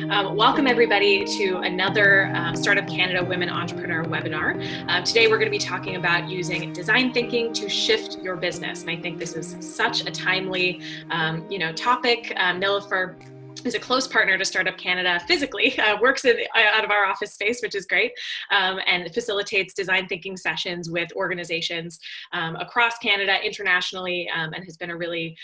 Welcome everybody to another Startup Canada Women Entrepreneur webinar. Today we're going to be talking about using design thinking to shift your business. And I think this is such a timely topic. Nilofer is a close partner to Startup Canada physically, works out of our office space, which is great, and facilitates design thinking sessions with organizations across Canada, internationally, and has been a really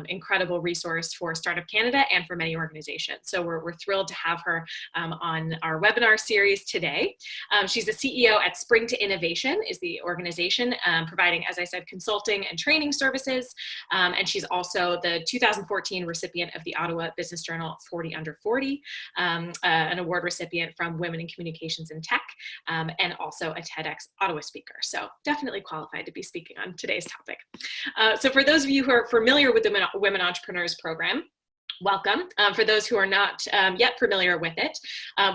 incredible resource for Startup Canada and for many organizations. So we're thrilled to have her on our webinar series today. She's the CEO at Spring2 Innovation, is the organization providing, as I said, consulting and training services. And she's also the 2014 recipient of the Ottawa Business Journal 40 Under 40, an award recipient from Women in Communications and Tech, and also a TEDx Ottawa speaker. So definitely qualified to be speaking on today's topic. So for those of you who are familiar with the Women Entrepreneurs Program, welcome. For those who are not yet familiar with it,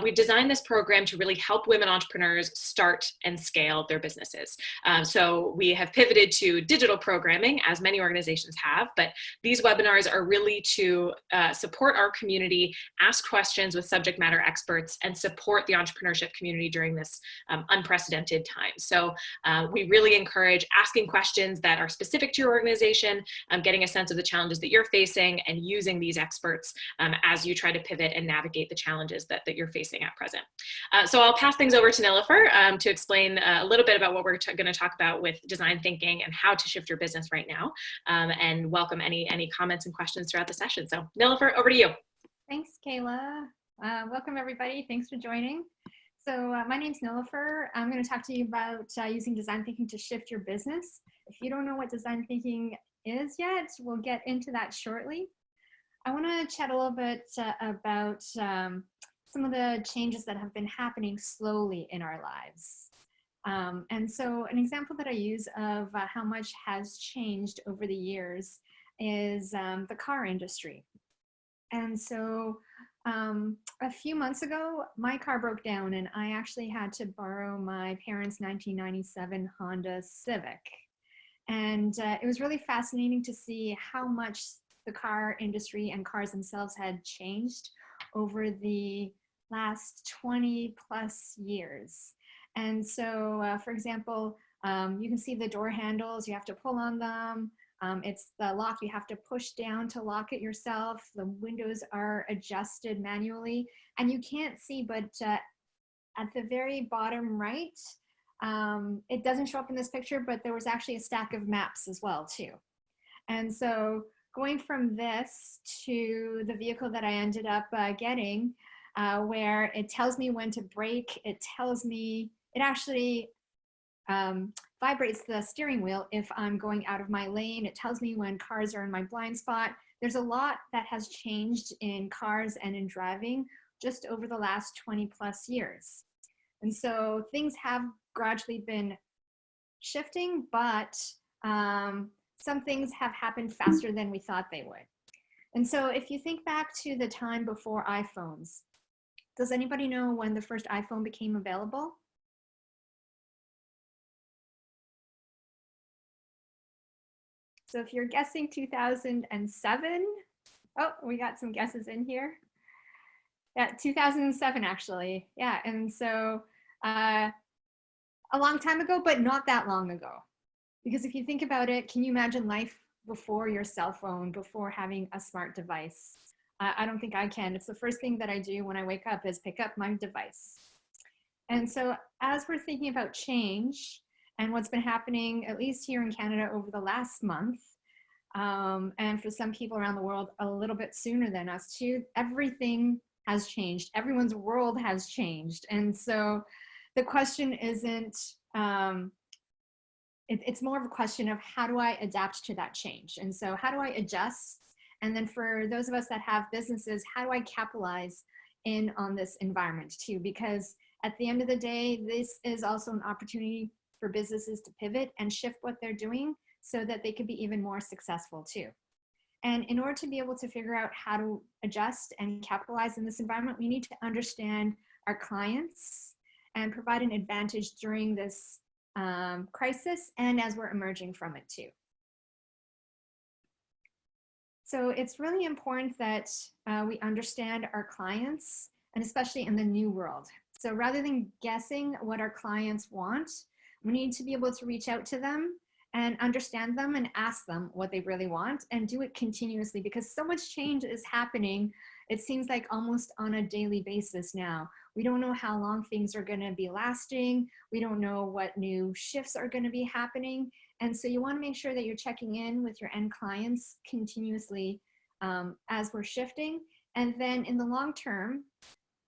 we've designed this program to really help women entrepreneurs start and scale their businesses. So we have pivoted to digital programming, as many organizations have, but these webinars are really to support our community, ask questions with subject matter experts, and support the entrepreneurship community during this unprecedented time. So we really encourage asking questions that are specific to your organization, getting a sense of the challenges that you're facing, and using these experts as you try to pivot and navigate the challenges that you're facing at present. So I'll pass things over to Nilofer to explain a little bit about what we're going to talk about with design thinking and how to shift your business right now, and welcome any comments and questions throughout the session. So Nilofer, over to you. Thanks, Kayla. Welcome everybody. Thanks for joining. So my name's Nilofer. I'm going to talk to you about using design thinking to shift your business. If you don't know what design thinking is yet, we'll get into that shortly. I want to chat a little bit about some of the changes that have been happening slowly in our lives. And so an example that I use of how much has changed over the years is the car industry. And so a few months ago, my car broke down and I actually had to borrow my parents' 1997 Honda Civic. And it was really fascinating to see how much the car industry and cars themselves had changed over the last 20 plus years. And so, for example, you can see the door handles, you have to pull on them. It's the lock you have to push down to lock it yourself. The windows are adjusted manually. And you can't see, but at the very bottom right, it doesn't show up in this picture, but there was actually a stack of maps as well too. And so going from this to the vehicle that I ended up getting, where it tells me when to brake, it actually vibrates the steering wheel if I'm going out of my lane. It tells me when cars are in my blind spot. There's a lot that has changed in cars and in driving just over the last 20 plus years. And so things have gradually been shifting, but some things have happened faster than we thought they would. And so if you think back to the time before iPhones, does anybody know when the first iPhone became available? So if you're guessing 2007, oh, we got some guesses in here. Yeah, 2007 actually. Yeah, and so a long time ago, but not that long ago. Because if you think about it, can you imagine life before your cell phone, before having a smart device? I don't think I can. It's the first thing that I do when I wake up is pick up my device. And so as we're thinking about change and what's been happening, at least here in Canada over the last month, and for some people around the world a little bit sooner than us too, everything has changed. Everyone's world has changed. And so the question isn't, it's more of a question of how do I adapt to that change? And so how do I adjust? And then for those of us that have businesses, how do I capitalize in on this environment too? Because at the end of the day, this is also an opportunity for businesses to pivot and shift what they're doing so that they could be even more successful too. And in order to be able to figure out how to adjust and capitalize in this environment, we need to understand our clients and provide an advantage during this crisis and as we're emerging from it too. So it's really important that we understand our clients and especially in the new world. So rather than guessing what our clients want, we need to be able to reach out to them and understand them and ask them what they really want, and do it continuously, because so much change is happening. It seems like almost on a daily basis now. We don't know how long things are going to be lasting. We don't know what new shifts are going to be happening. And so you want to make sure that you're checking in with your end clients continuously as we're shifting. And then in the long term,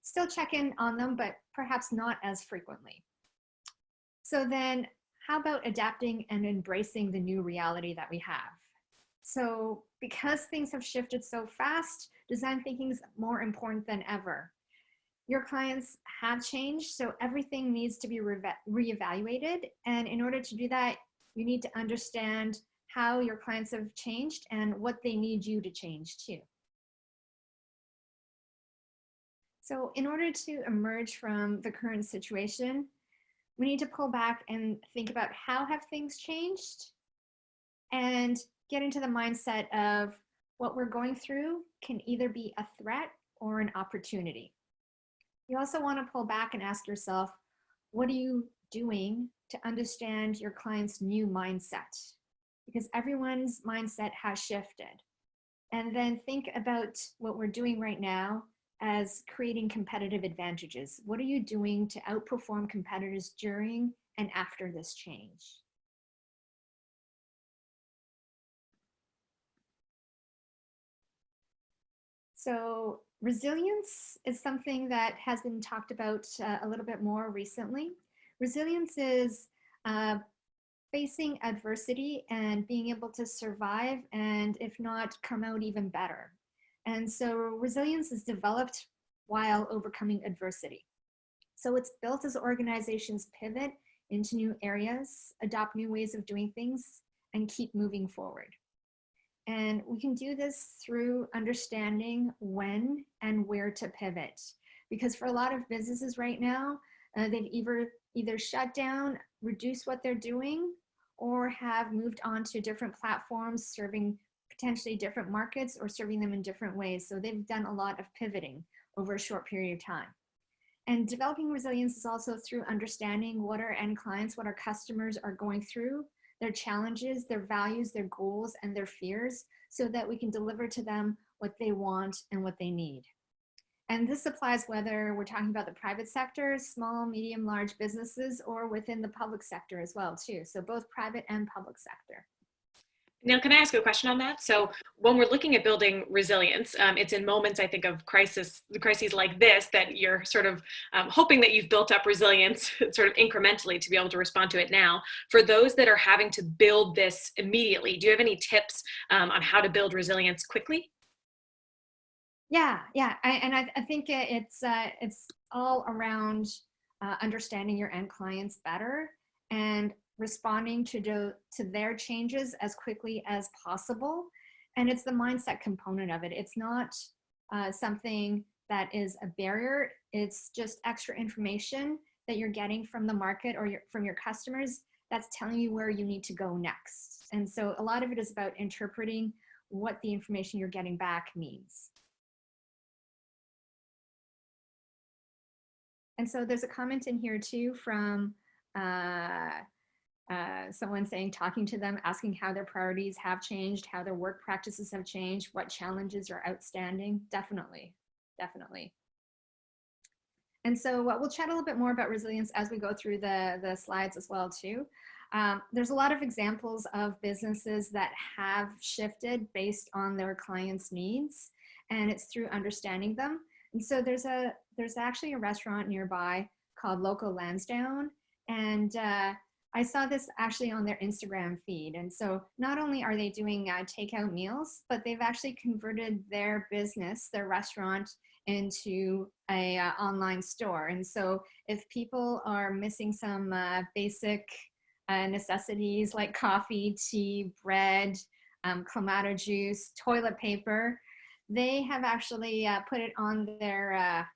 still check in on them, but perhaps not as frequently. So then how about adapting and embracing the new reality that we have? So because things have shifted so fast, design thinking is more important than ever. Your clients have changed, so everything needs to be reevaluated. And in order to do that, you need to understand how your clients have changed and what they need you to change too. So in order to emerge from the current situation, we need to pull back and think about how have things changed, and get into the mindset of what we're going through can either be a threat or an opportunity. You also want to pull back and ask yourself, what are you doing to understand your client's new mindset? Because everyone's mindset has shifted. And then think about what we're doing right now as creating competitive advantages. What are you doing to outperform competitors during and after this change? So resilience is something that has been talked about a little bit more recently. Resilience is facing adversity and being able to survive, and if not, come out even better. And so resilience is developed while overcoming adversity. So it's built as organizations pivot into new areas, adopt new ways of doing things, and keep moving forward. And we can do this through understanding when and where to pivot. Because for a lot of businesses right now, they've either shut down, reduced what they're doing, or have moved on to different platforms, serving potentially different markets or serving them in different ways. So they've done a lot of pivoting over a short period of time. And developing resilience is also through understanding what our end clients, what our customers are going through, their challenges, their values, their goals, and their fears, so that we can deliver to them what they want and what they need. And this applies whether we're talking about the private sector, small, medium, large businesses, or within the public sector as well too. So both private and public sector. Now, can I ask a question on that? So when we're looking at building resilience, it's in moments, I think, of crises like this that you're sort of hoping that you've built up resilience sort of incrementally to be able to respond to it now. For those that are having to build this immediately, do you have any tips on how to build resilience quickly? Yeah. I think it's all around understanding your end clients better and responding to their changes as quickly as possible. And it's the mindset component of it. It's not something that is a barrier. It's just extra information that you're getting from the market or from your customers that's telling you where you need to go next. And so a lot of it is about interpreting what the information you're getting back means. And so there's a comment in here too from someone saying, talking to them, asking how their priorities have changed, how their work practices have changed, what challenges are outstanding. Definitely. And so we'll chat a little bit more about resilience as we go through the slides as well too. There's a lot of examples of businesses that have shifted based on their clients' needs, and it's through understanding them. And so there's actually a restaurant nearby called Local Lansdowne, and I saw this actually on their Instagram feed. And so not only are they doing takeout meals, but they've actually converted their business, their restaurant, into a online store. And so if people are missing some basic necessities like coffee, tea, bread, clamato juice, toilet paper, they have actually put it on their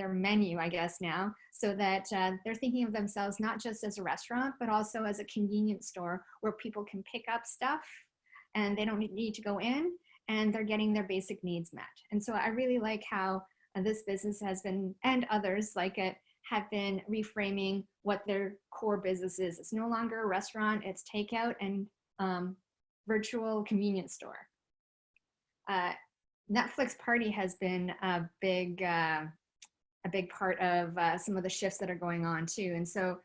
menu, I guess now, so that they're thinking of themselves not just as a restaurant, but also as a convenience store where people can pick up stuff and they don't need to go in, and they're getting their basic needs met. And so I really like how this business has been, and others like it, have been reframing what their core business is. It's no longer a restaurant, it's takeout and virtual convenience store. Netflix Party has been a big part of some of the shifts that are going on too. And so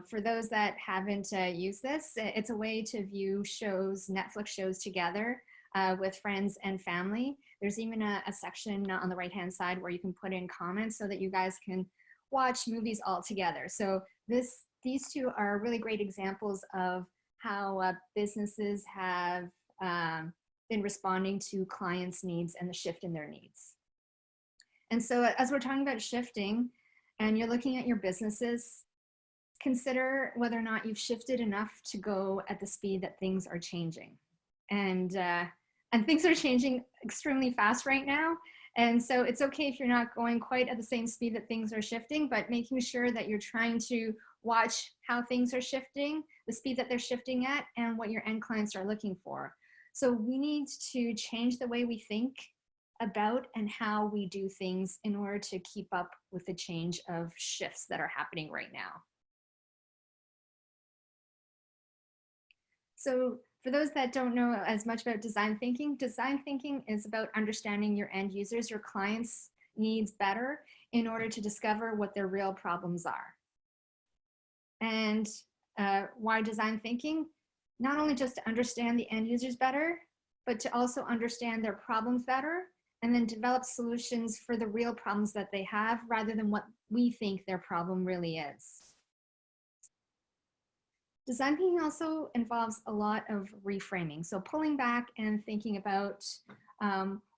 for those that haven't used this, it's a way to view shows, Netflix shows together with friends and family. There's even a section on the right-hand side where you can put in comments so that you guys can watch movies all together. So these two are really great examples of how businesses have been responding to clients' needs and the shift in their needs. And so as we're talking about shifting and you're looking at your businesses, consider whether or not you've shifted enough to go at the speed that things are changing. And things are changing extremely fast right now. And so it's okay if you're not going quite at the same speed that things are shifting, but making sure that you're trying to watch how things are shifting, the speed that they're shifting at, and what your end clients are looking for. So we need to change the way we think about and how we do things in order to keep up with the change of shifts that are happening right now. So for those that don't know as much about design thinking is about understanding your end users, your clients' needs better in order to discover what their real problems are. And why design thinking? Not only just to understand the end users better, but to also understand their problems better and then develop solutions for the real problems that they have rather than what we think their problem really is. Design thinking also involves a lot of reframing. So pulling back and thinking about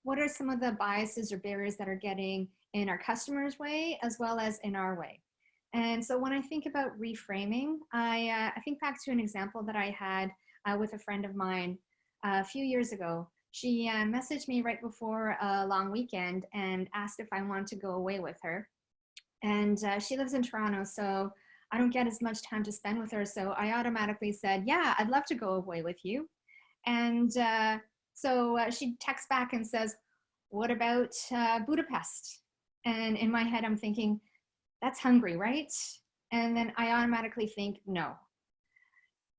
what are some of the biases or barriers that are getting in our customers' way as well as in our way. And so when I think about reframing, I think back to an example that I had with a friend of mine a few years ago. She messaged me right before a long weekend and asked if I wanted to go away with her. And she lives in Toronto, so I don't get as much time to spend with her. So I automatically said, yeah, I'd love to go away with you. And so she texts back and says, what about Budapest? And in my head, I'm thinking, that's Hungary, right? And then I automatically think, no.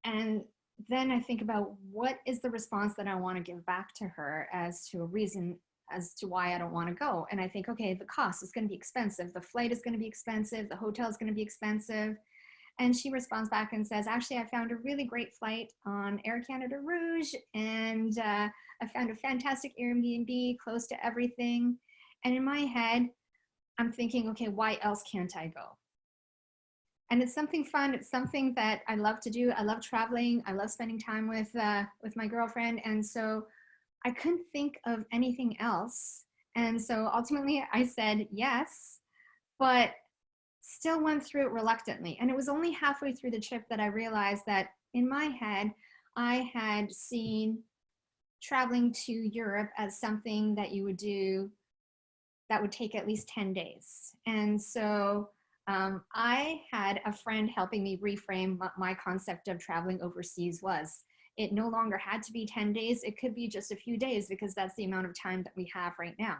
And then I think about what is the response that I want to give back to her as to a reason as to why I don't want to go. And I think, okay, the cost is going to be expensive. The flight is going to be expensive. The hotel is going to be expensive. And she responds back and says, actually, I found a really great flight on Air Canada Rouge. And I found a fantastic Airbnb close to everything. And in my head, I'm thinking, okay, why else can't I go? And it's something fun. It's something that I love to do. I love traveling. I love spending time with my girlfriend. And so I couldn't think of anything else. And so ultimately I said yes, but still went through it reluctantly. And it was only halfway through the trip that I realized that in my head, I had seen traveling to Europe as something that you would do that would take at least 10 days. And so I had a friend helping me reframe what my concept of traveling overseas was. It no longer had to be 10 days. It could be just a few days because that's the amount of time that we have right now.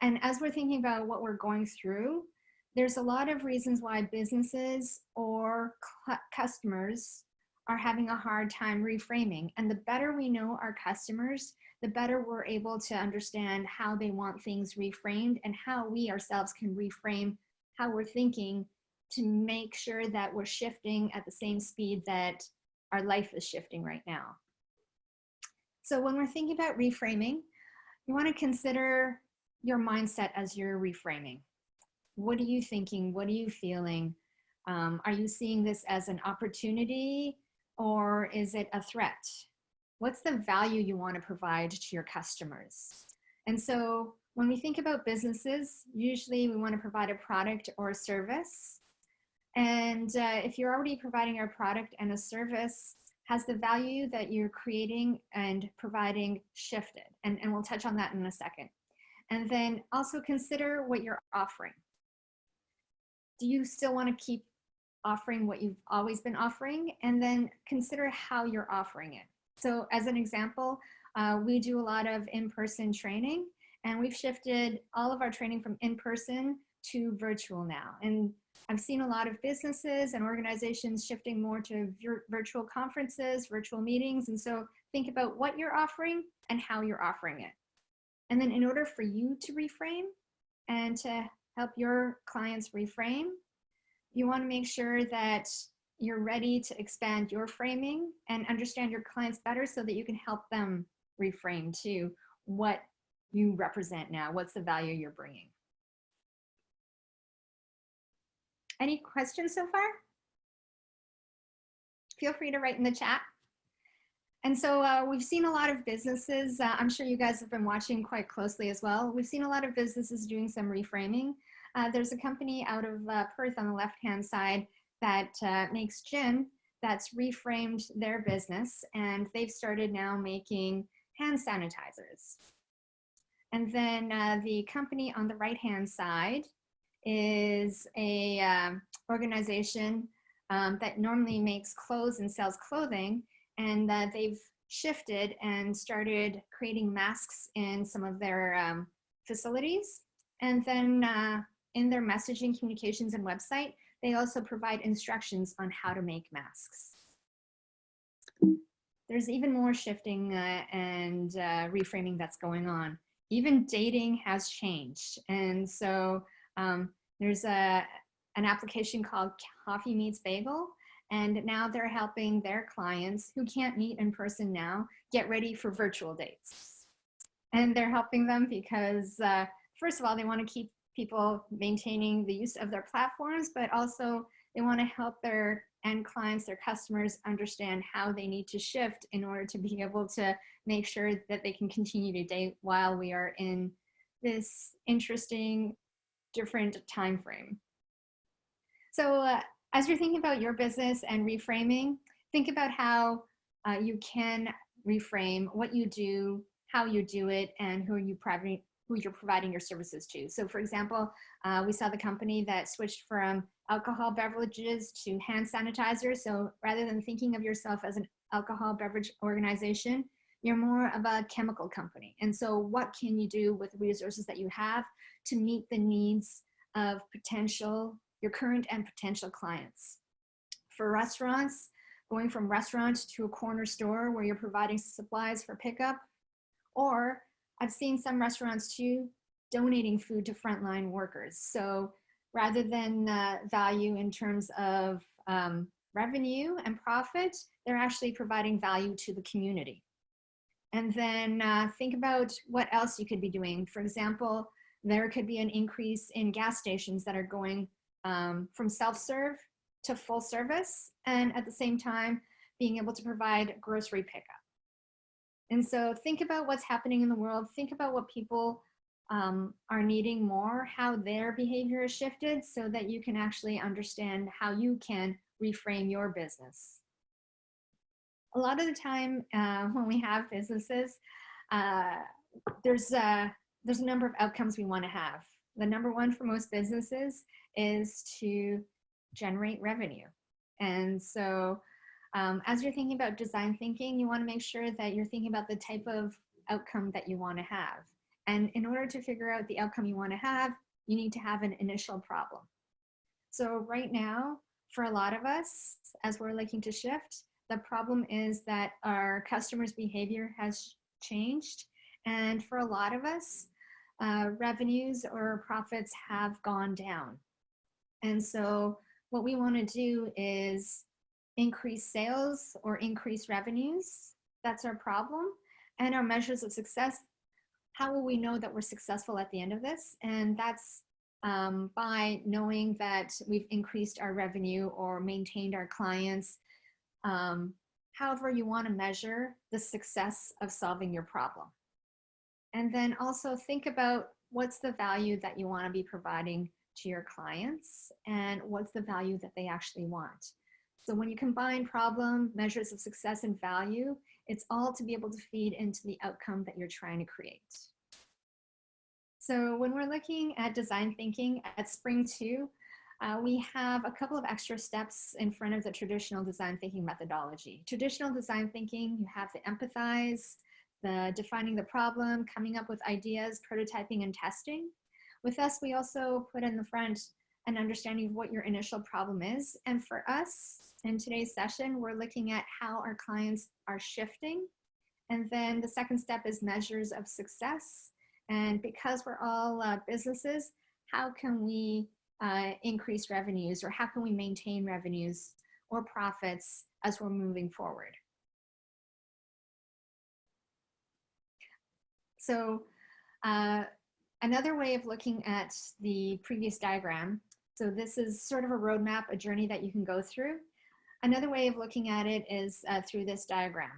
And as we're thinking about what we're going through, there's a lot of reasons why businesses or customers are having a hard time reframing. And the better we know our customers, the better we're able to understand how they want things reframed and how we ourselves can reframe how we're thinking to make sure that we're shifting at the same speed that our life is shifting right now. So when we're thinking about reframing, you want to consider your mindset as you're reframing. What are you thinking? What are you feeling? Are you seeing this as an opportunity or is it a threat? What's the value you want to provide to your customers? And so when we think about businesses, usually we want to provide a product or a service. And if you're already providing a product and a service, has the value that you're creating and providing shifted? And we'll touch on that in a second. And then also consider what you're offering. Do you still want to keep offering what you've always been offering? And then consider how you're offering it. So as an example, we do a lot of in-person training. And we've shifted all of our training from in-person to virtual now. And I've seen a lot of businesses and organizations shifting more to virtual conferences, virtual meetings. And so think about what you're offering and how you're offering it. And then in order for you to reframe and to help your clients reframe, you want to make sure that you're ready to expand your framing and understand your clients better so that you can help them reframe to what you represent now. What's the value you're bringing? Any questions so far? Feel free to write in the chat. And so we've seen a lot of businesses, I'm sure you guys have been watching quite closely as well. We've seen a lot of businesses doing some reframing. There's a company out of Perth on the left-hand side that makes gin that's reframed their business, and they've started now making hand sanitizers. And then the company on the right-hand side is a organization that normally makes clothes and sells clothing, and they've shifted and started creating masks in some of their facilities. And then in their messaging, communications, and website, they also provide instructions on how to make masks. There's even more shifting and reframing that's going on. Even dating has changed. And so there's an application called Coffee Meets Bagel, and now they're helping their clients who can't meet in person now get ready for virtual dates. And they're helping them because, first of all, they want to keep people maintaining the use of their platforms, but also they want to help their end clients, their customers, understand how they need to shift in order to be able to make sure that they can continue to date while we are in this interesting, different time frame. So as you're thinking about your business and reframing, think about how you can reframe what you do, how you do it, and who you're providing your services to. So for example, we saw the company that switched from alcohol beverages to hand sanitizer. So rather than thinking of yourself as an alcohol beverage organization, you're more of a chemical company. And so what can you do with the resources that you have to meet the needs of your current and potential clients? For restaurants, going from restaurant to a corner store where you're providing supplies for pickup, or I've seen some restaurants too donating food to frontline workers. So rather than value in terms of revenue and profit, they're actually providing value to the community. And then think about what else you could be doing. For example, there could be an increase in gas stations that are going from self-serve to full service, and at the same time being able to provide grocery pickup. And so think about what's happening in the world. Think about what people are needing more, how their behavior has shifted, so that you can actually understand how you can reframe your business. A lot of the time when we have businesses, there's a number of outcomes we want to have. The number one for most businesses is to generate revenue. And so as you're thinking about design thinking, you want to make sure that you're thinking about the type of outcome that you want to have. And in order to figure out the outcome you want to have, you need to have an initial problem. So right now, for a lot of us, as we're looking to shift, the problem is that our customers' behavior has changed. And for a lot of us, revenues or profits have gone down. And so what we want to do is increase sales or increase revenues. That's our problem. And our measures of success, how will we know that we're successful at the end of this? And that's by knowing that we've increased our revenue or maintained our clients. However you want to measure the success of solving your problem. And then also think about what's the value that you want to be providing to your clients and what's the value that they actually want. So when you combine problem, measures of success, and value, it's all to be able to feed into the outcome that you're trying to create. So when we're looking at design thinking at Spring2, we have a couple of extra steps in front of the traditional design thinking methodology. Traditional design thinking, you have the Empathize, defining the problem, coming up with ideas, prototyping, and testing. With us, we also put in the front an understanding of what your initial problem is. And for us, in today's session, we're looking at how our clients are shifting. And then the second step is measures of success. And because we're all businesses, how can we increase revenues, or how can we maintain revenues or profits as we're moving forward? So another way of looking at the previous diagram, so this is sort of a roadmap, a journey that you can go through. Another way of looking at it is through this diagram.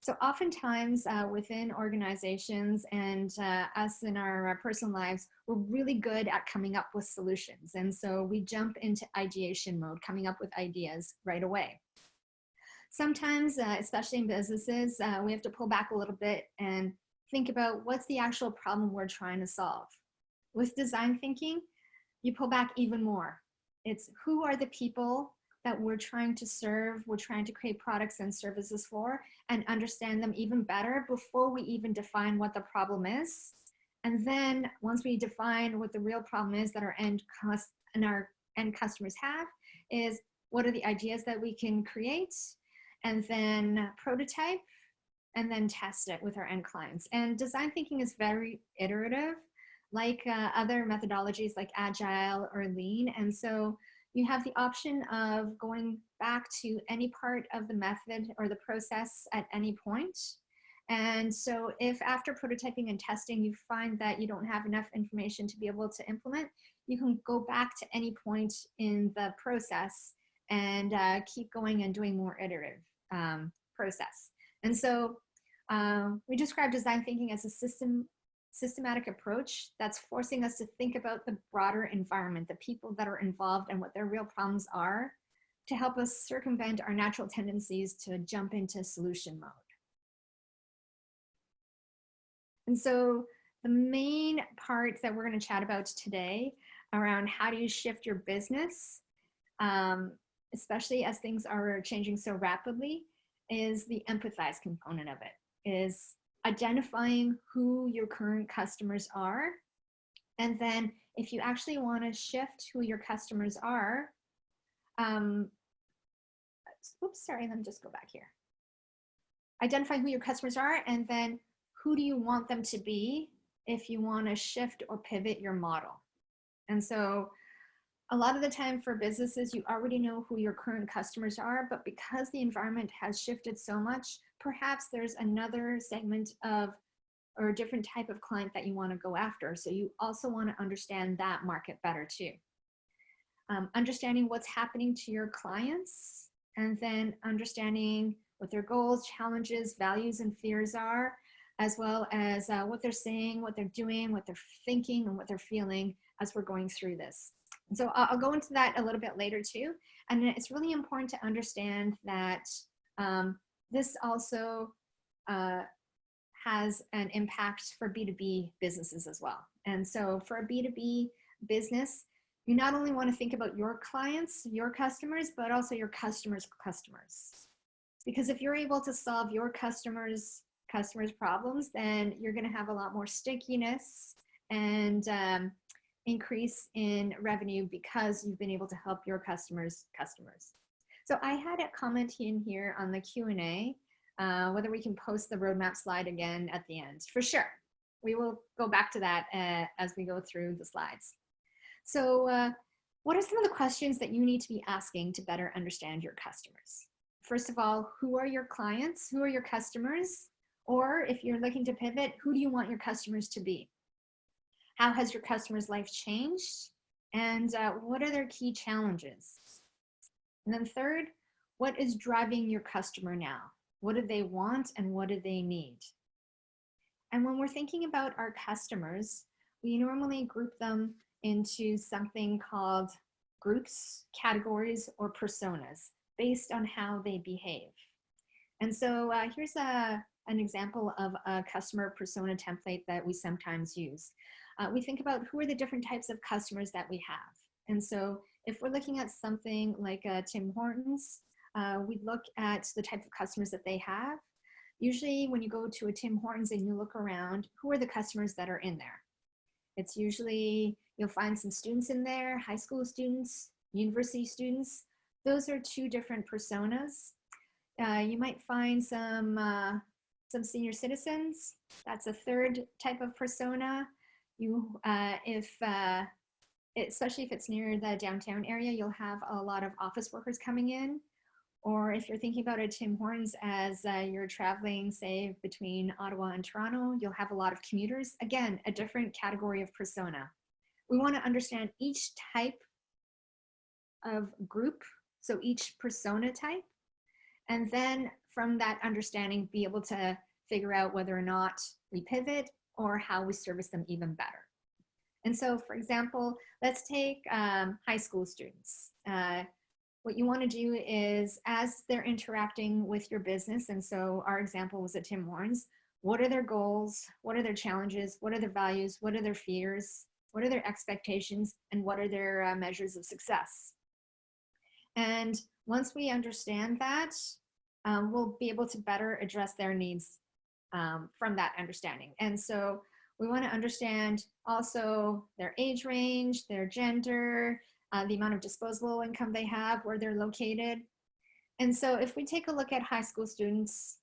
So oftentimes within organizations and us in our personal lives, we're really good at coming up with solutions. And so we jump into ideation mode, coming up with ideas right away. Sometimes, especially in businesses, we have to pull back a little bit and think about what's the actual problem we're trying to solve. With design thinking, you pull back even more. It's who are the people that we're trying to serve, we're trying to create products and services for, and understand them even better before we even define what the problem is. And then once we define what the real problem is that our end customers have, is what are the ideas that we can create, and then prototype, and then test it with our end clients. And design thinking is very iterative, like other methodologies like Agile or Lean. And so you have the option of going back to any part of the method or the process at any point. And so if after prototyping and testing, you find that you don't have enough information to be able to implement, you can go back to any point in the process and keep going and doing more iterative process. And so we describe design thinking as a systematic approach that's forcing us to think about the broader environment, the people that are involved and what their real problems are, to help us circumvent our natural tendencies to jump into solution mode. And so the main part that we're going to chat about today around how do you shift your business, especially as things are changing so rapidly, is the empathize component of it, is identifying who your current customers are. And then if you actually want to shift who your customers are, oops, sorry, let me just go back here. Identify who your customers are, and then who do you want them to be if you want to shift or pivot your model. And so a lot of the time for businesses, you already know who your current customers are, but because the environment has shifted so much, perhaps there's another segment of or a different type of client that you want to go after. So you also want to understand that market better too. Understanding what's happening to your clients, and then understanding what their goals, challenges, values, and fears are, as well as what they're saying, what they're doing, what they're thinking, and what they're feeling as we're going through this. And so I'll go into that a little bit later too. And it's really important to understand that this also has an impact for B2B businesses as well. And so for a B2B business, you not only want to think about your clients, your customers, but also your customers' customers. Because if you're able to solve your customers' problems, then you're going to have a lot more stickiness and increase in revenue because you've been able to help your customers' customers. So I had a comment in here on the Q&A, whether we can post the roadmap slide again at the end. For sure. We will go back to that as we go through the slides. So what are some of the questions that you need to be asking to better understand your customers? First of all, who are your clients? Who are your customers? Or if you're looking to pivot, who do you want your customers to be? How has your customer's life changed? And what are their key challenges? And then third, what is driving your customer now? What do they want and what do they need? And when we're thinking about our customers, we normally group them into something called groups, categories, or personas based on how they behave. And so here's an example of a customer persona template that we sometimes use. We think about who are the different types of customers that we have. And so if we're looking at something like Tim Hortons, we look at the type of customers that they have. Usually when you go to a Tim Hortons and you look around, who are the customers that are in there? It's usually, you'll find some students in there, high school students, university students. Those are two different personas. You might find some senior citizens. That's a third type of persona. Especially if it's near the downtown area, you'll have a lot of office workers coming in. Or if you're thinking about a Tim Hortons as you're traveling, say, between Ottawa and Toronto, you'll have a lot of commuters. Again, a different category of persona. We want to understand each type of group, so each persona type, and then from that understanding, be able to figure out whether or not we pivot or how we service them even better. And so, for example, let's take high school students. What you want to do is, as they're interacting with your business, and so our example was at Tim Hortons, what are their goals? What are their challenges? What are their values? What are their fears? What are their expectations? And what are their measures of success? And once we understand that, we'll be able to better address their needs from that understanding. And so we want to understand also their age range, their gender, the amount of disposable income they have, where they're located. And so if we take a look at high school students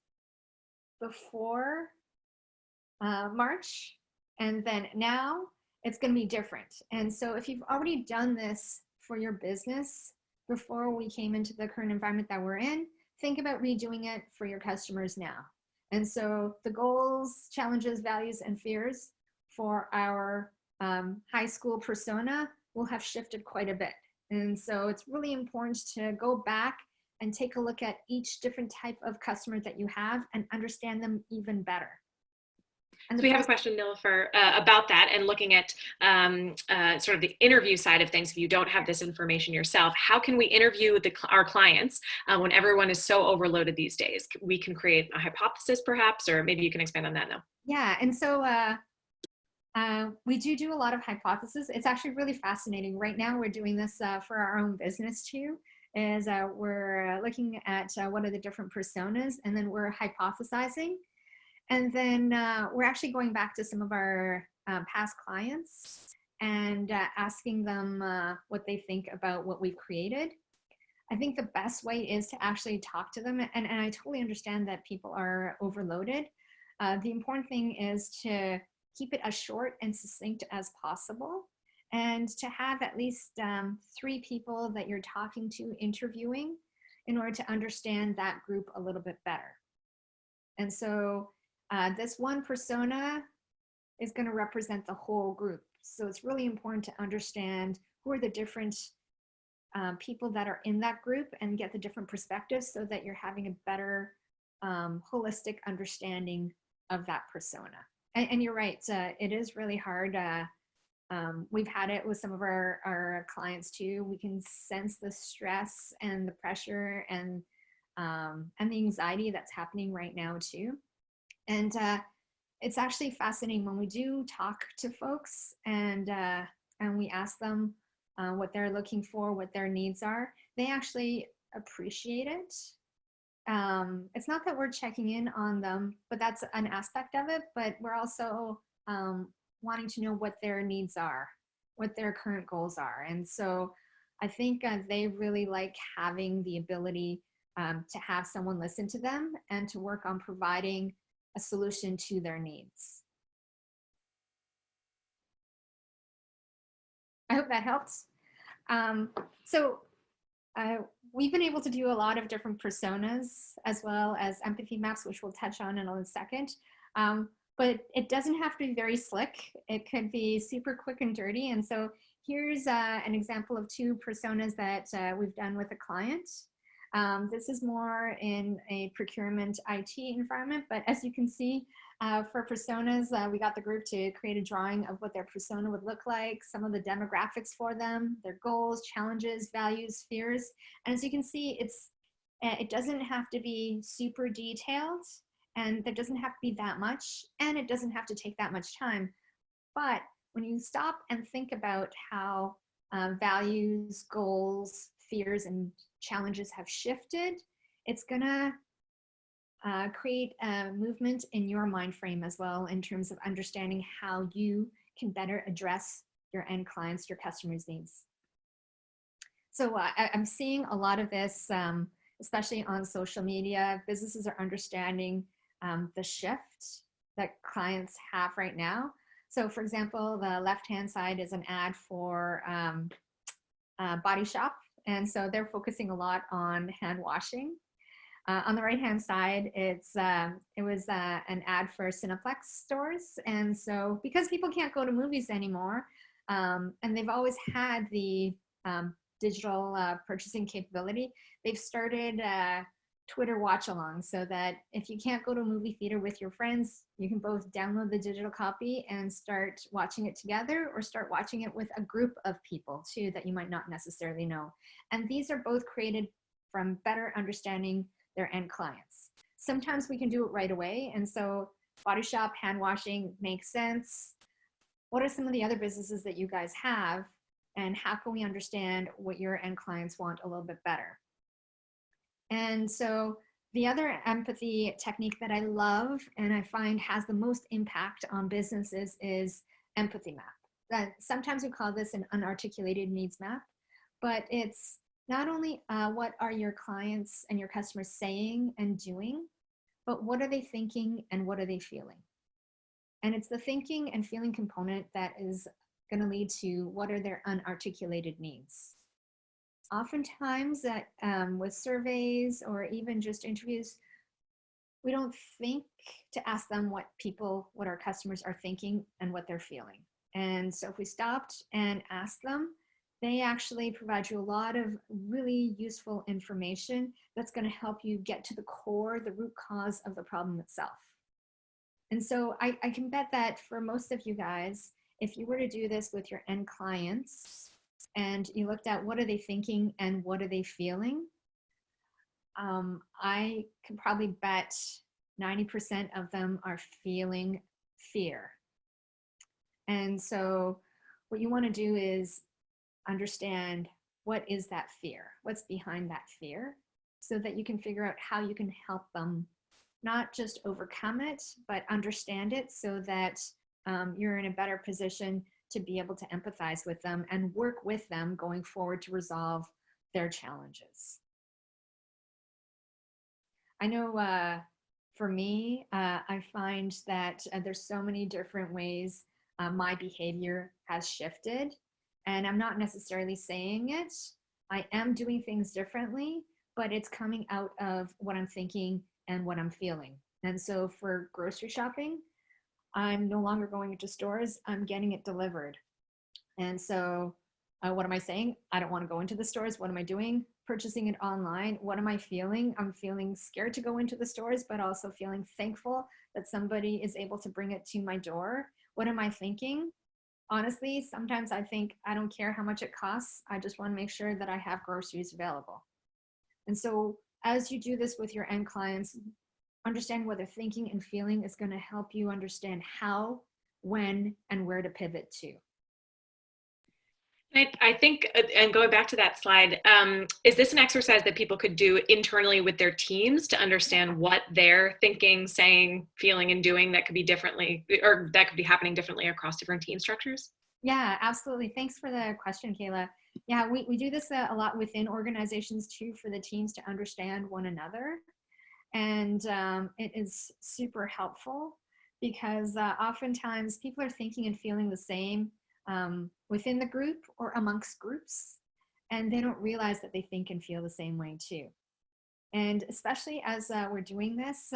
before March, and then now, it's going to be different. And so if you've already done this for your business before we came into the current environment that we're in, think about redoing it for your customers now. And so the goals, challenges, values, and fears for our high school persona will have shifted quite a bit. And so it's really important to go back and take a look at each different type of customer that you have and understand them even better. And so we have a question, Nilofer, about that, and looking at sort of the interview side of things. If you don't have this information yourself, how can we interview our clients when everyone is so overloaded these days? We can create a hypothesis perhaps, or maybe you can expand on that now. Yeah, and so we do a lot of hypotheses. It's actually really fascinating. Right now we're doing this for our own business too, is we're looking at what are the different personas, and then we're hypothesizing. And then we're actually going back to some of our past clients and asking them what they think about what we've created. I think the best way is to actually talk to them. And I totally understand that people are overloaded. The important thing is to keep it as short and succinct as possible, and to have at least 3 people that you're talking to, interviewing, in order to understand that group a little bit better. And so this one persona is going to represent the whole group. So it's really important to understand who are the different people that are in that group and get the different perspectives, so that you're having a better holistic understanding of that persona. And you're right, it is really hard. We've had it with some of our clients too. We can sense the stress and the pressure and the anxiety that's happening right now too. And it's actually fascinating when we do talk to folks and we ask them what they're looking for, what their needs are. They actually appreciate it. It's not that we're checking in on them, but that's an aspect of it. But we're also wanting to know what their needs are, what their current goals are. And so I think they really like having the ability to have someone listen to them and to work on providing a solution to their needs. I hope that helps. We've been able to do a lot of different personas, as well as empathy maps, which we'll touch on in a second. But it doesn't have to be very slick. It could be super quick and dirty. And so here's an example of 2 personas that we've done with a client. This is more in a procurement IT environment, but as you can see, for personas, we got the group to create a drawing of what their persona would look like, some of the demographics for them, their goals, challenges, values, fears. And as you can see, it doesn't have to be super detailed, and there doesn't have to be that much, and it doesn't have to take that much time. But when you stop and think about how values, goals, fears, and challenges have shifted, it's gonna create a movement in your mind frame as well in terms of understanding how you can better address your end clients, your customers' needs. So I'm seeing a lot of this, especially on social media. Businesses are understanding the shift that clients have right now. So for example, the left-hand side is an ad for Body Shop. And so they're focusing a lot on hand washing. On the right-hand side, it was an ad for Cineplex stores. And so because people can't go to movies anymore, and they've always had the digital purchasing capability, they've started Twitter watch along, so that if you can't go to a movie theater with your friends, you can both download the digital copy and start watching it together, or start watching it with a group of people too that you might not necessarily know. And these are both created from better understanding their end clients. Sometimes we can do it right away, and so Body Shop, hand washing makes sense. What are some of the other businesses that you guys have, and how can we understand what your end clients want a little bit better? And so the other empathy technique that I love and I find has the most impact on businesses is empathy map. That sometimes we call this an unarticulated needs map, but it's not only what are your clients and your customers saying and doing, but what are they thinking and what are they feeling? And it's the thinking and feeling component that is going to lead to what are their unarticulated needs. Oftentimes with surveys or even just interviews, we don't think to ask them what our customers are thinking and what they're feeling. And so if we stopped and asked them, they actually provide you a lot of really useful information that's going to help you get to the core, the root cause of the problem itself. And so I can bet that for most of you guys, if you were to do this with your end clients and you looked at what are they thinking and what are they feeling, I can probably bet 90% of them are feeling fear. And so what you want to do is understand what is that fear, what's behind that fear, so that you can figure out how you can help them not just overcome it, but understand it so that you're in a better position to be able to empathize with them and work with them going forward to resolve their challenges. I know for me, I find that there's so many different ways my behavior has shifted, and I'm not necessarily saying it. I am doing things differently, but it's coming out of what I'm thinking and what I'm feeling. And so for grocery shopping, I'm no longer going into stores, I'm getting it delivered. And so what am I saying? I don't want to go into the stores. What am I doing? Purchasing it online. What am I feeling? I'm feeling scared to go into the stores, but also feeling thankful that somebody is able to bring it to my door. What am I thinking? Honestly, sometimes I think I don't care how much it costs. I just want to make sure that I have groceries available. And so as you do this with your end clients, understand what they're thinking and feeling is going to help you understand how, when, and where to pivot to. I think, and going back to that slide, is this an exercise that people could do internally with their teams to understand what they're thinking, saying, feeling, and doing that could be differently, or that could be happening differently across different team structures? Yeah, absolutely. Thanks for the question, Kayla. Yeah, we do this a lot within organizations too, for the teams to understand one another. And it is super helpful because oftentimes people are thinking and feeling the same within the group or amongst groups, and they don't realize that they think and feel the same way too. And especially as we're doing this,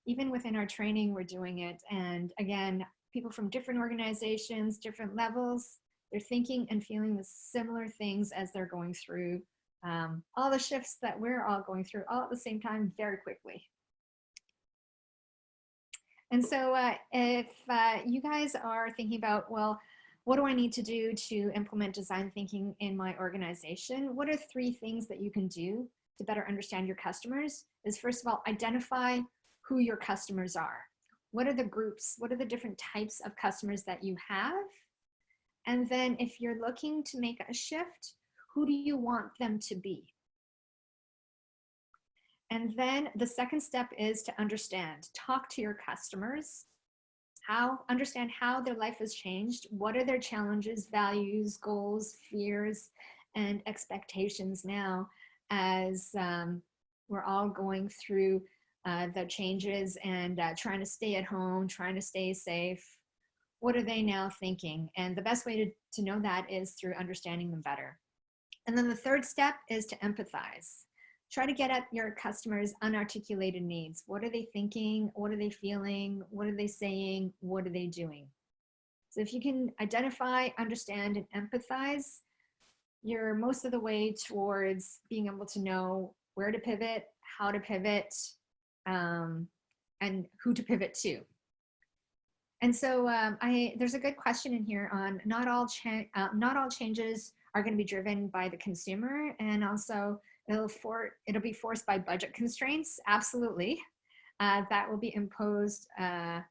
even within our training, we're doing it. And again, people from different organizations, different levels, they're thinking and feeling the similar things as they're going through all the shifts that we're all going through all at the same time very quickly. And so if you guys are thinking about, well, what do I need to do to implement design thinking in my organization? What are 3 things that you can do to better understand your customers? Is first of all, identify who your customers are. What are the groups? What are the different types of customers that you have? And then if you're looking to make a shift, who do you want them to be? And then the second step is to understand, talk to your customers, understand how their life has changed, what are their challenges, values, goals, fears, and expectations now as we're all going through the changes and trying to stay at home, trying to stay safe. What are they now thinking? And the best way to know that is through understanding them better. And then the third step is to empathize. Try to get at your customers' unarticulated needs. What are they thinking? What are they feeling? What are they saying? What are they doing? So if you can identify, understand, and empathize, you're most of the way towards being able to know where to pivot, how to pivot, and who to pivot to. And so there's a good question in here on not all changes are going to be driven by the consumer, and also it'll be forced by budget constraints. Absolutely, that will be imposed. That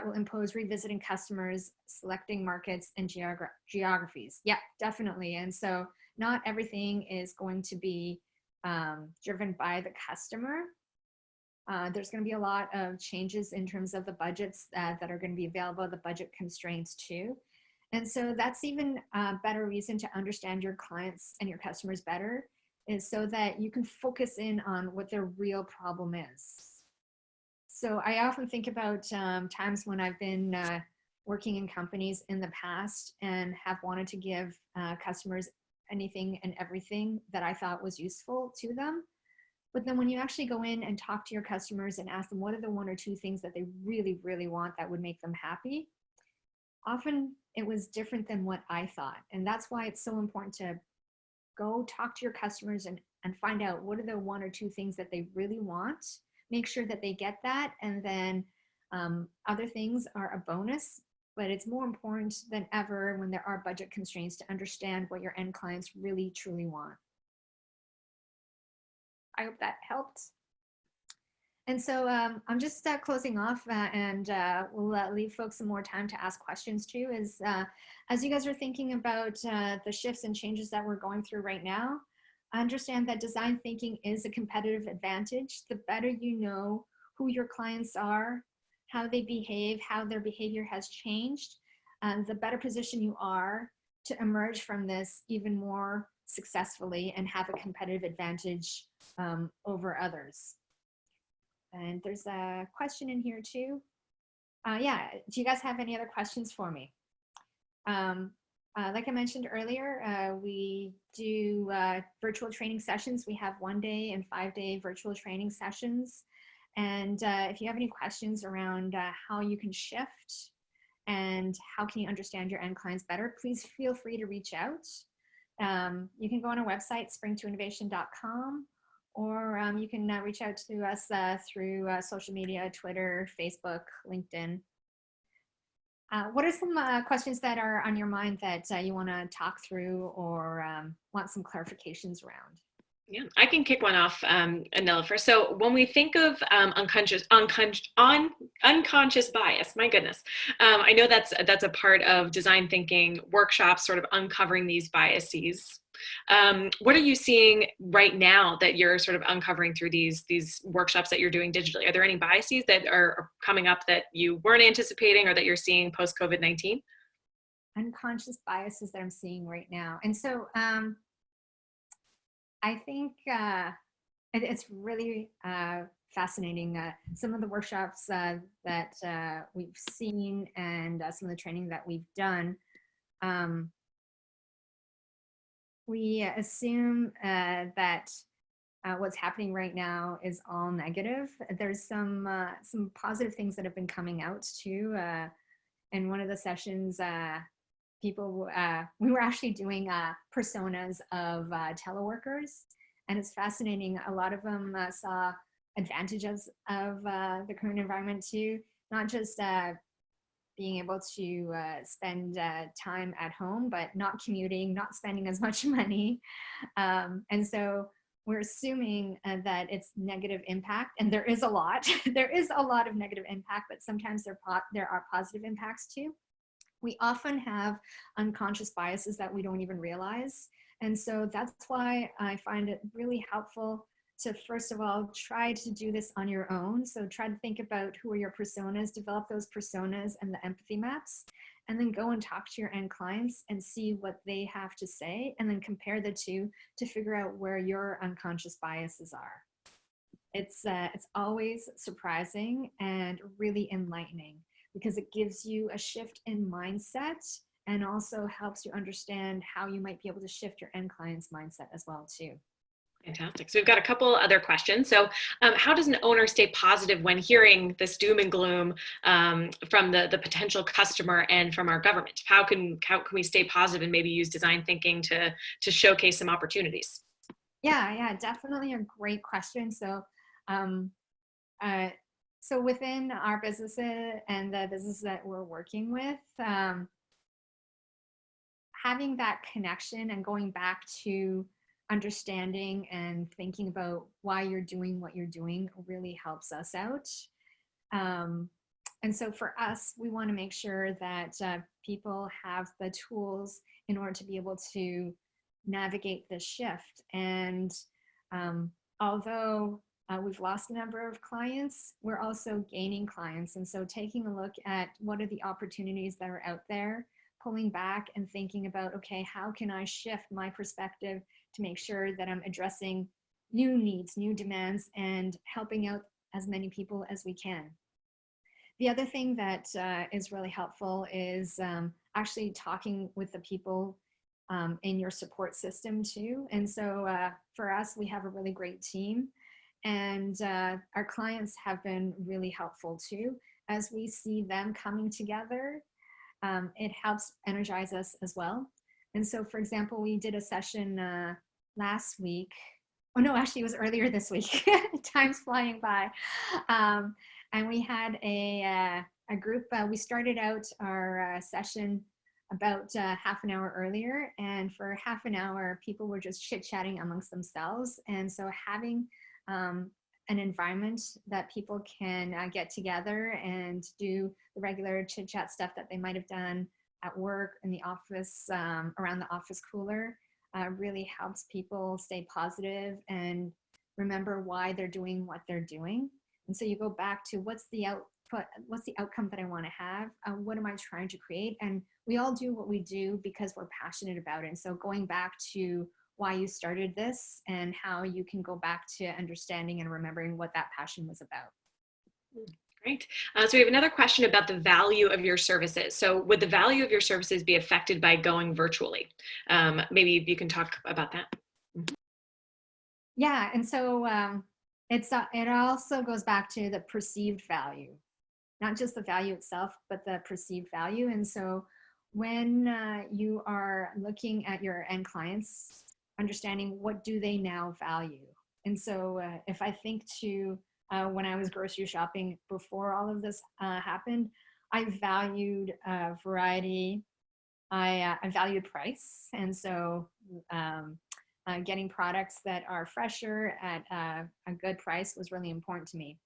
will impose revisiting customers, selecting markets, and geographies. Yeah, definitely. And so not everything is going to be driven by the customer. There's going to be a lot of changes in terms of the budgets that are going to be available, the budget constraints too. And so that's even a better reason to understand your clients and your customers better, is so that you can focus in on what their real problem is. So I often think about times when I've been working in companies in the past and have wanted to give customers anything and everything that I thought was useful to them. But then when you actually go in and talk to your customers and ask them what are the one or two things that they really, really want that would make them happy, often it was different than what I thought. And that's why it's so important to go talk to your customers and find out what are the one or two things that they really want. Make sure that they get that. And then other things are a bonus, but it's more important than ever when there are budget constraints to understand what your end clients really, truly want. I hope that helped. And so I'm just closing off and we'll leave folks some more time to ask questions too, as you guys are thinking about the shifts and changes that we're going through right now. Understand that design thinking is a competitive advantage. The better you know who your clients are, how they behave, how their behavior has changed, the better position you are to emerge from this even more successfully and have a competitive advantage over others. And there's a question in here too. Yeah, do you guys have any other questions for me? Like I mentioned earlier, we do virtual training sessions. We have 1-day and 5-day virtual training sessions. And if you have any questions around how you can shift and how can you understand your end clients better, please feel free to reach out. You can go on our website, spring2innovation.com, or you can reach out to us through social media, Twitter, Facebook, LinkedIn. What are some questions that are on your mind that you want to talk through or want some clarifications around? Yeah, I can kick one off, Anila. First, so when we think of unconscious bias, my goodness, I know that's a part of design thinking workshops, sort of uncovering these biases. What are you seeing right now that you're sort of uncovering through these workshops that you're doing digitally? Are there any biases that are coming up that you weren't anticipating or that you're seeing post COVID-19? Unconscious biases that I'm seeing right now, and so. I think it's really fascinating. Some of the workshops that we've seen and some of the training that we've done, we assume that what's happening right now is all negative. There's some positive things that have been coming out too. In one of the sessions, people, we were actually doing personas of teleworkers, and it's fascinating. A lot of them saw advantages of the current environment too, not just being able to spend time at home, but not commuting, not spending as much money. And so we're assuming that it's negative impact, and there is a lot. There is a lot of negative impact, but sometimes there are positive impacts too. We often have unconscious biases that we don't even realize. And so that's why I find it really helpful to, first of all, try to do this on your own. So try to think about who are your personas, develop those personas and the empathy maps, and then go and talk to your end clients and see what they have to say, and then compare the two to figure out where your unconscious biases are. It's always surprising and really enlightening, because it gives you a shift in mindset and also helps you understand how you might be able to shift your end client's mindset as well too. Fantastic. So we've got a couple other questions. So how does an owner stay positive when hearing this doom and gloom from the potential customer and from our government? How can we stay positive and maybe use design thinking to showcase some opportunities? Yeah, definitely a great question. So, so within our businesses and the businesses that we're working with, having that connection and going back to understanding and thinking about why you're doing what you're doing really helps us out. And so for us, we want to make sure that people have the tools in order to be able to navigate this shift. And although we've lost a number of clients, we're also gaining clients. And so taking a look at what are the opportunities that are out there, pulling back and thinking about, okay, how can I shift my perspective to make sure that I'm addressing new needs, new demands, and helping out as many people as we can. The other thing that is really helpful is actually talking with the people in your support system too. And so for us, we have a really great team, and our clients have been really helpful too. As we see them coming together, it helps energize us as well. And so, for example, we did a session last week. Oh no, actually it was earlier this week. Time's flying by. And we had a group, we started out our session about half an hour earlier, and for half an hour, people were just chit-chatting amongst themselves. And so having an environment that people can get together and do the regular chit-chat stuff that they might have done at work, in the office, around the office cooler, really helps people stay positive and remember why they're doing what they're doing. And so you go back to what's the output, what's the outcome that I want to have, what am I trying to create? And we all do what we do because we're passionate about it. And so going back to why you started this and how you can go back to understanding and remembering what that passion was about. Great. So we have another question about the value of your services. So would the value of your services be affected by going virtually? Maybe you can talk about that. Mm-hmm. Yeah, and so it also goes back to the perceived value, not just the value itself, but the perceived value. And so when you are looking at your end clients, understanding what do they now value. And so if I think to when I was grocery shopping before all of this happened, I valued variety, I valued price. And so getting products that are fresher at a good price was really important to me.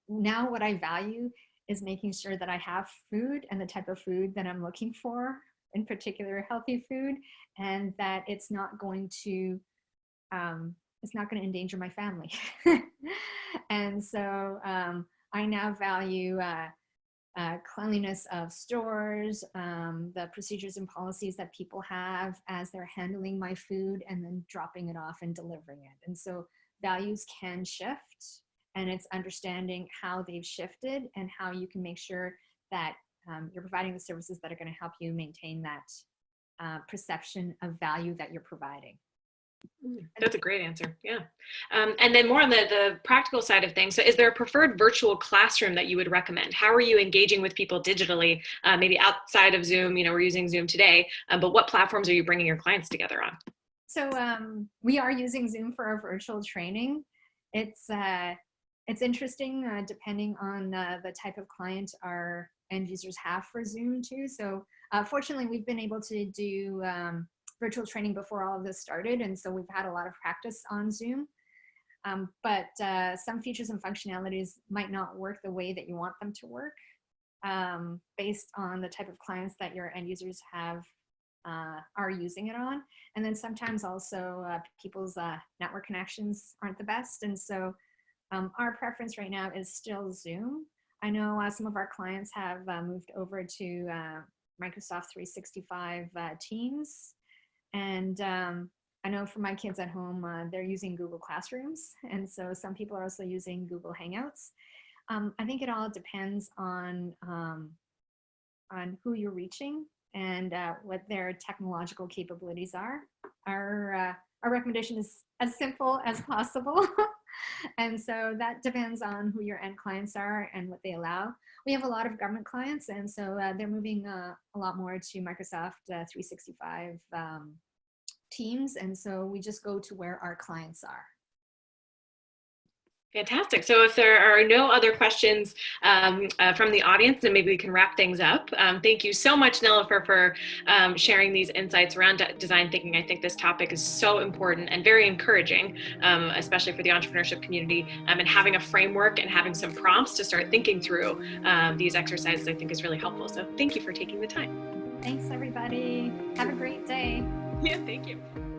Now what I value is making sure that I have food and the type of food that I'm looking for, in particular healthy food, and that it's not going to endanger my family. And so I now value cleanliness of stores, the procedures and policies that people have as they're handling my food and then dropping it off and delivering it. And so values can shift, and it's understanding how they've shifted and how you can make sure that you're providing the services that are going to help you maintain that perception of value that you're providing. That's a great answer. Yeah. And then more on the practical side of things. So is there a preferred virtual classroom that you would recommend? How are you engaging with people digitally, maybe outside of Zoom? You know, we're using Zoom today, but what platforms are you bringing your clients together on? So we are using Zoom for our virtual training. It's interesting depending on the type of client our end users have for Zoom too. So fortunately, we've been able to do virtual training before all of this started, and so we've had a lot of practice on Zoom. But some features and functionalities might not work the way that you want them to work based on the type of clients that your end users have are using it on. And then sometimes also people's network connections aren't the best. And so our preference right now is still Zoom. I know some of our clients have moved over to Microsoft 365 Teams. And I know for my kids at home, they're using Google Classrooms. And so some people are also using Google Hangouts. I think it all depends on who you're reaching and what their technological capabilities are. Our recommendation is as simple as possible. And so that depends on who your end clients are and what they allow. We have a lot of government clients, and so they're moving a lot more to Microsoft 365 Teams. And so we just go to where our clients are. Fantastic. So if there are no other questions from the audience, then maybe we can wrap things up. Thank you so much, Nilofer, for sharing these insights around design thinking. I think this topic is so important and very encouraging, especially for the entrepreneurship community, and having a framework and having some prompts to start thinking through these exercises, I think is really helpful. So thank you for taking the time. Thanks, everybody. Have a great day. Yeah, thank you.